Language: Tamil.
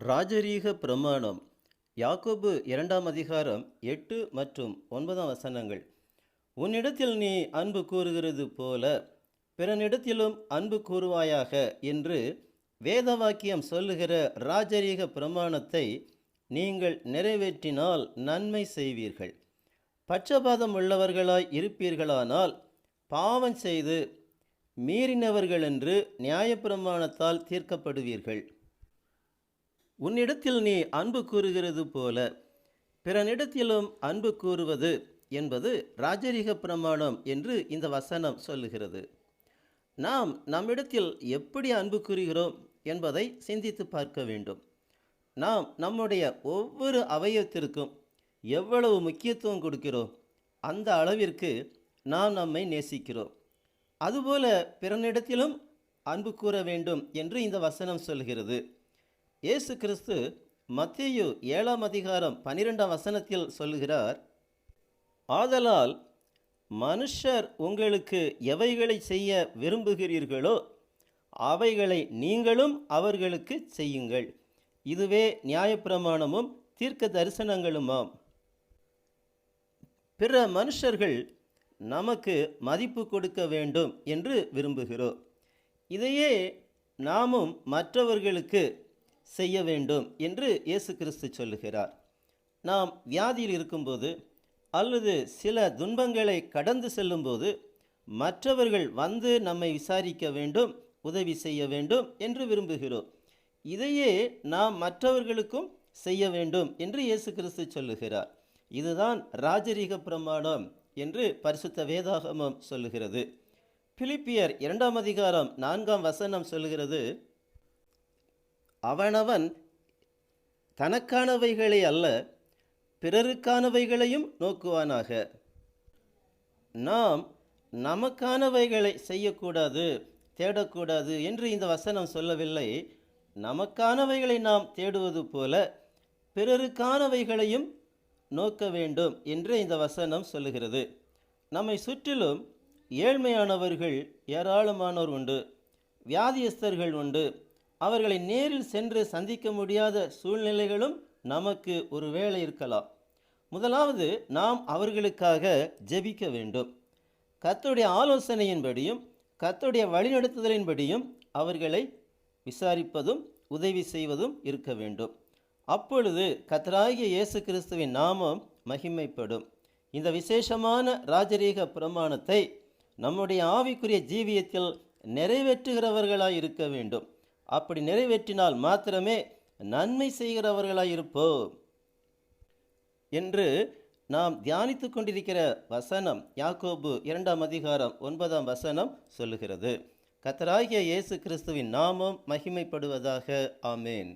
ராஜரீக பிரமாணம் யாக்கோபு 2 8 மற்றும் 9 உன்னிடத்தில் நீ அன்பு கூறுகிறது போல பிறனிடத்திலும் அன்பு கூறுவாயாக என்று வேதவாக்கியம் சொல்லுகிற ராஜரீக பிரமாணத்தை நீங்கள் நிறைவேற்றினால் நன்மை செய்வீர்கள். பட்சபாதம் உள்ளவர்களாய் இருப்பீர்களானால் பாவம் செய்து மீறினவர்கள் என்று நியாயப்பிரமாணத்தால் தீர்க்கப்படுவீர்கள். உன்னிடத்தில் நீ அன்பு கூறுகிறது போல பிறனிடத்திலும் அன்பு கூறுவது என்பது ராஜரீக பிரமாணம் என்று இந்த வசனம் சொல்லுகிறது. நாம் நம்மிடத்தில் எப்படி அன்பு கூறுகிறோம் என்பதை சிந்தித்து பார்க்க வேண்டும். நாம் நம்முடைய ஒவ்வொரு அவயவத்திற்கும் எவ்வளவு முக்கியத்துவம் கொடுக்கிறோம், அந்த அளவிற்கு நாம் நம்மை நேசிக்கிறோம். அதுபோல பிறனிடத்திலும் அன்பு கூற வேண்டும் என்று இந்த வசனம் சொல்கிறது. இயேசு கிறிஸ்து மத்தேயு 7:12 சொல்லுகிறார், ஆதலால் மனுஷர் உங்களுக்கு எவைகளை செய்ய விரும்புகிறீர்களோ அவைகளை நீங்களும் அவர்களுக்கு செய்யுங்கள். இதுவே நியாயப்பிரமாணமும் தீர்க்க தரிசனங்களுமாம். பிற மனுஷர்கள் நமக்கு மதிப்பு கொடுக்க வேண்டும் என்று விரும்புகிறோம். இதையே நாமும் மற்றவர்களுக்கு செய்ய வேண்டும் என்று இயேசு கிறிஸ்து சொல்லுகிறார். நாம் வியாதியில் இருக்கும்போது அல்லது சில துன்பங்களை கடந்து செல்லும்போது மற்றவர்கள் வந்து நம்மை விசாரிக்க வேண்டும், உதவி செய்ய வேண்டும் என்று விரும்புகிறோம். இதையே நாம் மற்றவர்களுக்கும் செய்ய வேண்டும் என்று இயேசு கிறிஸ்து சொல்லுகிறார். இதுதான் ராஜரீக பிரமாணம் என்று பரிசுத்த வேதாகமம் சொல்லுகிறது. பிலிப்பியர் 2:4 சொல்லுகிறது, அவனவன் தனக்கானவைகளை அல்ல பிறருக்கானவைகளையும் நோக்குவானாக. நாம் நமக்கானவைகளை செய்யக்கூடாது, தேடக்கூடாது என்று இந்த வசனம் சொல்லவில்லை. நமக்கானவைகளை நாம் தேடுவது போல பிறருக்கானவைகளையும் நோக்க வேண்டும் என்று இந்த வசனம் சொல்லுகிறது. நம்மை சுற்றிலும் ஏழ்மையானவர்கள் ஏராளமானோர் உண்டு, வியாதியஸ்தர்கள் உண்டு. அவர்களை நேரில் சென்று சந்திக்க முடியாத சூழ்நிலைகளும் நமக்கு ஒரு வேளை இருக்கலாம். முதலாவது நாம் அவர்களுக்காக ஜெபிக்க வேண்டும். கர்த்தருடைய ஆலோசனையின்படியும் கர்த்தருடைய வழிநடத்துதலின்படியும் அவர்களை விசாரிப்பதும் உதவி செய்வதும் இருக்க வேண்டும். அப்பொழுது கர்த்தராகிய இயேசு கிறிஸ்துவின் நாமம் மகிமைப்படும். இந்த விசேஷமான ராஜரீக பிரமாணத்தை நம்முடைய ஆவிக்குரிய ஜீவியத்தில் நிறைவேற்றுகிறவர்களாய் இருக்க வேண்டும். அப்படி நிறைவேற்றினால் மாத்திரமே நன்மை செய்கிறவர்களாய் இருப்போம் என்று நாம் தியானித்து கொண்டிருக்கிற வசனம் யாக்கோபு 2:9 சொல்லுகிறது. கர்த்தராகிய இயேசு கிறிஸ்துவின் நாமம் மகிமைப்படுவதாக. ஆமேன்.